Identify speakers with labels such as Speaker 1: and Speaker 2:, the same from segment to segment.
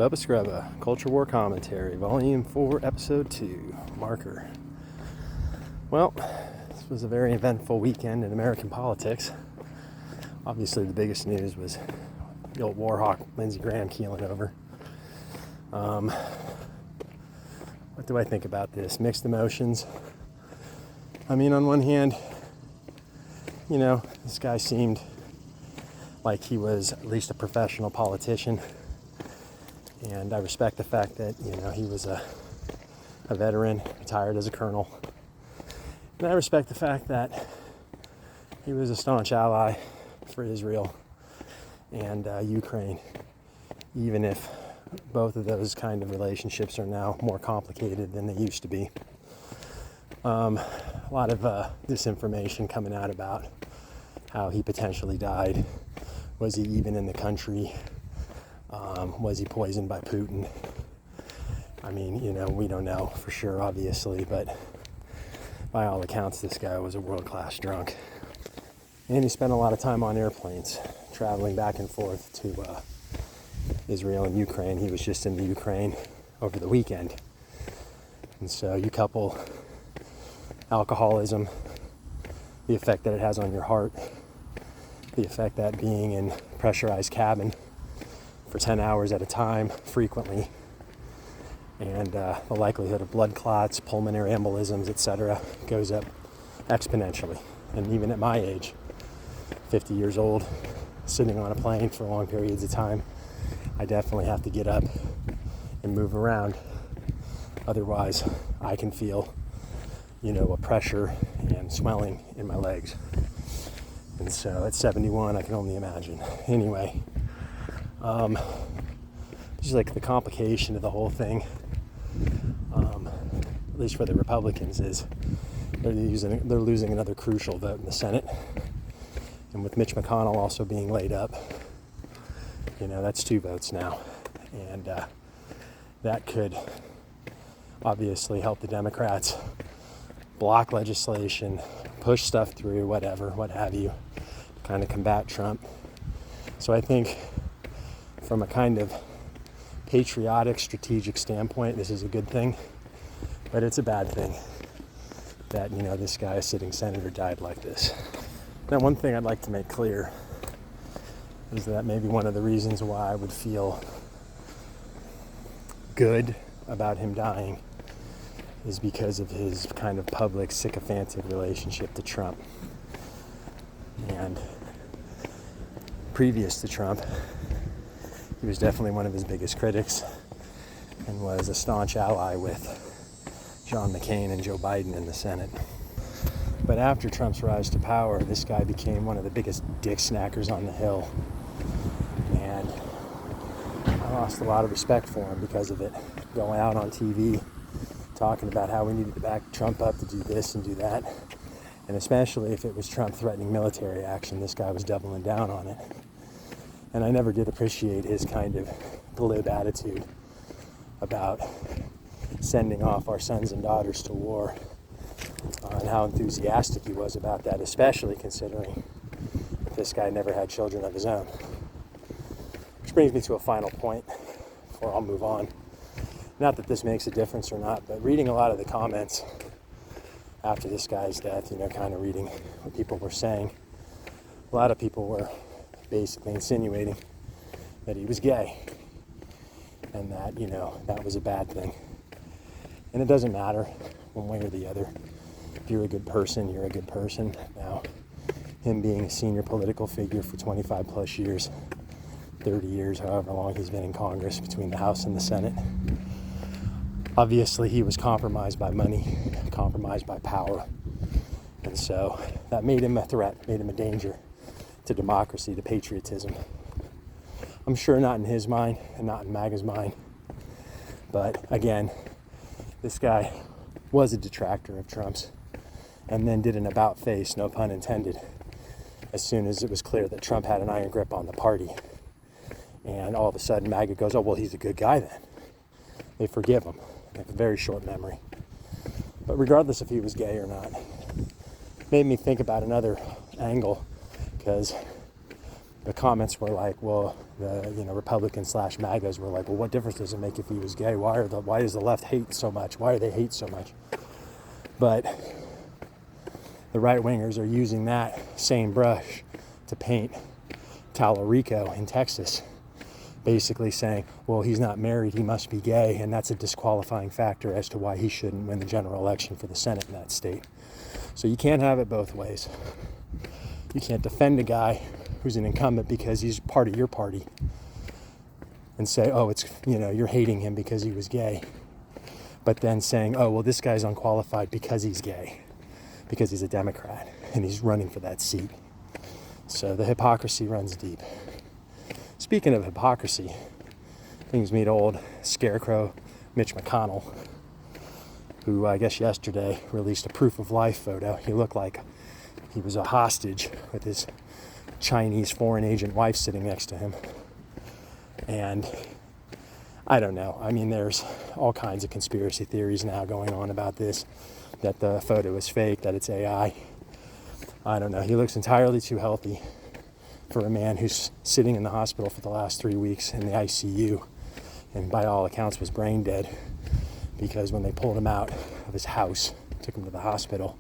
Speaker 1: Bubba Scrubba, Culture War Commentary, Volume 4, Episode 2, Marker. Well, this was a very eventful weekend in American politics. Obviously, the biggest news was the old warhawk Lindsey keeling over. What do I think about this? Mixed emotions. I mean, on one hand, this guy seemed like he was at least a professional politician. And I respect the fact that, he was a veteran, retired as a colonel. And I respect the fact that he was a staunch ally for Israel and Ukraine, even if both of those kind of relationships are now more complicated than they used to be. A lot of disinformation coming out about how he potentially died. Was he even in the country? Was he poisoned by Putin? I mean, we don't know for sure, obviously, but by all accounts, this guy was a world-class drunk. And he spent a lot of time on airplanes, traveling back and forth to Israel and Ukraine. He was just in the Ukraine over the weekend. And so you couple alcoholism, the effect that it has on your heart, the effect that being in a pressurized cabin for 10 hours at a time, frequently, and the likelihood of blood clots, pulmonary embolisms, etc., goes up exponentially. And even at my age, 50 years old, sitting on a plane for long periods of time, I definitely have to get up and move around. Otherwise, I can feel, a pressure and swelling in my legs. And so at 71, I can only imagine. Anyway, just like the complication of the whole thing, at least for the Republicans, is they're losing another crucial vote in the Senate. And with Mitch McConnell also being laid up, that's 2 votes now. And that could obviously help the Democrats block legislation, push stuff through, what have you, to kind of combat Trump. So I think from a kind of patriotic, strategic standpoint, this is a good thing, but it's a bad thing that, this guy, a sitting senator, died like this. Now, one thing I'd like to make clear is that maybe one of the reasons why I would feel good about him dying is because of his kind of public sycophantic relationship to Trump. And previous to Trump, he was definitely one of his biggest critics and was a staunch ally with John McCain and Joe Biden in the Senate. But after Trump's rise to power, this guy became one of the biggest dick snackers on the Hill. And I lost a lot of respect for him because of it. Going out on TV, talking about how we needed to back Trump up to do this and do that. And especially if it was Trump threatening military action, this guy was doubling down on it. And I never did appreciate his kind of glib attitude about sending off our sons and daughters to war, and how enthusiastic he was about that, especially considering this guy never had children of his own. Which brings me to a final point before I'll move on. Not that this makes a difference or not, but reading a lot of the comments after this guy's death, kind of reading what people were saying, a lot of people were basically insinuating that he was gay and that, that was a bad thing. And it doesn't matter one way or the other. If you're a good person, you're a good person. Now, him being a senior political figure for 25 plus years, 30 years, however long he's been in Congress, between the House and the Senate, obviously he was compromised by money, compromised by power. And so that made him a threat, made him a danger to democracy, to patriotism. I'm sure not in his mind and not in MAGA's mind. But again, this guy was a detractor of Trump's and then did an about face, no pun intended, as soon as it was clear that Trump had an iron grip on the party. And all of a sudden MAGA goes, oh, well, he's a good guy then. They forgive him. They have a very short memory. But regardless if he was gay or not, it made me think about another angle, because the comments were like, well, the Republicans / MAGAs were like, well, what difference does it make if he was gay? Why does the left hate so much? Why do they hate so much? But the right-wingers are using that same brush to paint Talarico in Texas, basically saying, well, he's not married, he must be gay, and that's a disqualifying factor as to why he shouldn't win the general election for the Senate in that state. So you can't have it both ways. You can't defend a guy who's an incumbent because he's part of your party and say, oh, it's, you're hating him because he was gay. But then saying, oh, well, this guy's unqualified because he's gay, because he's a Democrat and he's running for that seat. So the hypocrisy runs deep. Speaking of hypocrisy, brings me to old scarecrow Mitch McConnell, who I guess yesterday released a proof of life photo. He looked like he was a hostage with his Chinese foreign agent wife sitting next to him. And I don't know. I mean, there's all kinds of conspiracy theories now going on about this, that the photo is fake, that it's AI. I don't know. He looks entirely too healthy for a man who's sitting in the hospital for the last 3 weeks in the ICU and by all accounts was brain dead, because when they pulled him out of his house, took him to the hospital,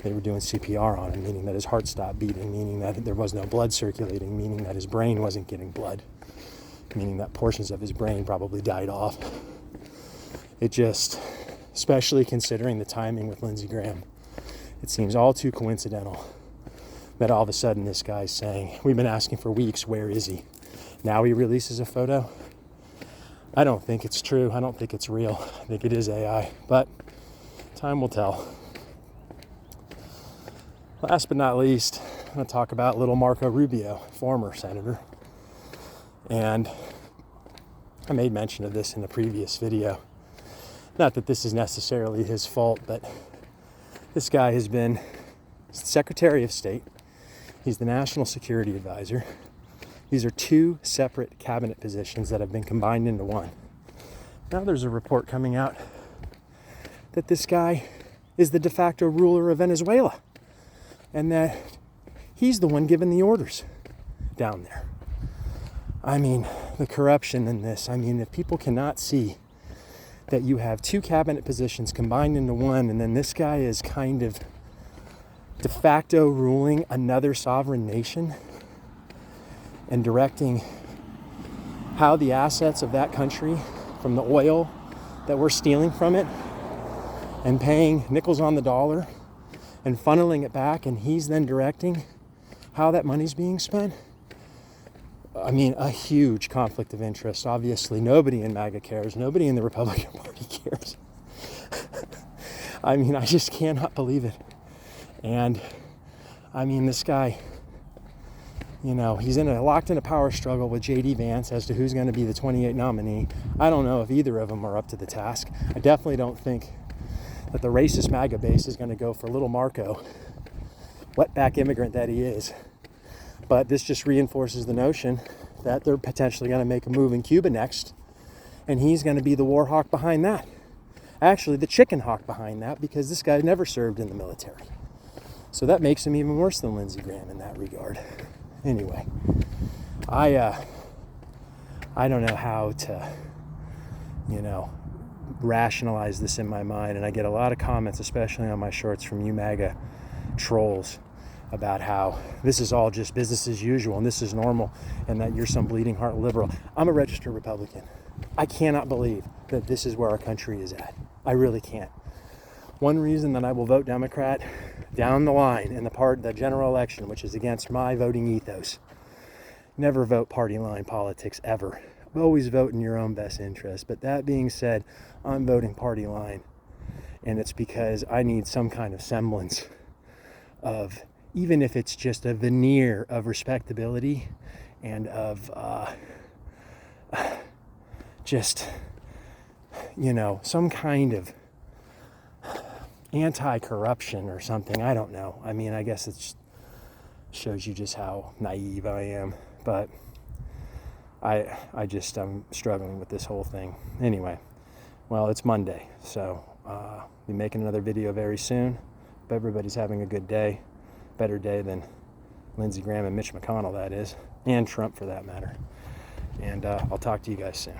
Speaker 1: they were doing CPR on him, meaning that his heart stopped beating, meaning that there was no blood circulating, meaning that his brain wasn't getting blood, meaning that portions of his brain probably died off. It just, especially considering the timing with Lindsey Graham, it seems all too coincidental that all of a sudden this guy's saying, we've been asking for weeks, where is he? Now he releases a photo. I don't think it's true. I don't think it's real. I think it is AI, but time will tell. Last but not least, I'm going to talk about little Marco Rubio, former senator. And I made mention of this in the previous video. Not that this is necessarily his fault, but this guy has been Secretary of State. He's the National Security Advisor. These are two separate cabinet positions that have been combined into one. Now there's a report coming out that this guy is the de facto ruler of Venezuela, and that he's the one giving the orders down there. I mean, the corruption in this. I mean, if people cannot see that you have two cabinet positions combined into one, and then this guy is kind of de facto ruling another sovereign nation and directing how the assets of that country, from the oil that we're stealing from it and paying nickels on the dollar and funneling it back, and he's then directing how that money's being spent. I mean, a huge conflict of interest. Obviously, nobody in MAGA cares. Nobody in the Republican Party cares. I mean, I just cannot believe it. And, I mean, this guy, he's locked in a power struggle with J.D. Vance as to who's going to be the 28 nominee. I don't know if either of them are up to the task. I definitely don't think that the racist MAGA base is going to go for little Marco, wetback immigrant that he is. But this just reinforces the notion that they're potentially going to make a move in Cuba next, and he's going to be the war hawk behind that. Actually, the chicken hawk behind that, because this guy never served in the military. So that makes him even worse than Lindsey Graham in that regard. Anyway, I don't know how to, rationalize this in my mind, and I get a lot of comments, especially on my shorts, from you MAGA trolls about how this is all just business as usual and this is normal and that you're some bleeding heart liberal. I'm a registered Republican. I cannot believe that this is where our country is at. I really can't. One reason that I will vote Democrat down the line in the general election, which is against my voting ethos. Never vote party line politics, ever. Always vote in your own best interest. But that being said, I'm voting party line. And it's because I need some kind of semblance of, even if it's just a veneer of respectability and of some kind of anti-corruption or something. I don't know. I mean, I guess it shows you just how naive I am. But I'm struggling with this whole thing. Anyway, well, it's Monday, so I'll be making another video very soon. Hope everybody's having a good day. Better day than Lindsey Graham and Mitch McConnell, that is. and Trump for that matter. And I'll talk to you guys soon.